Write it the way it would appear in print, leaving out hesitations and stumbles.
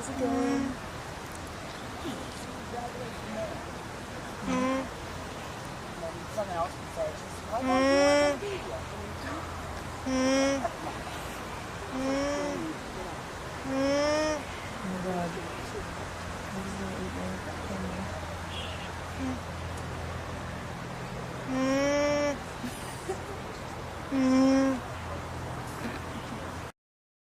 How's it going? Someone else can say, just, how about you?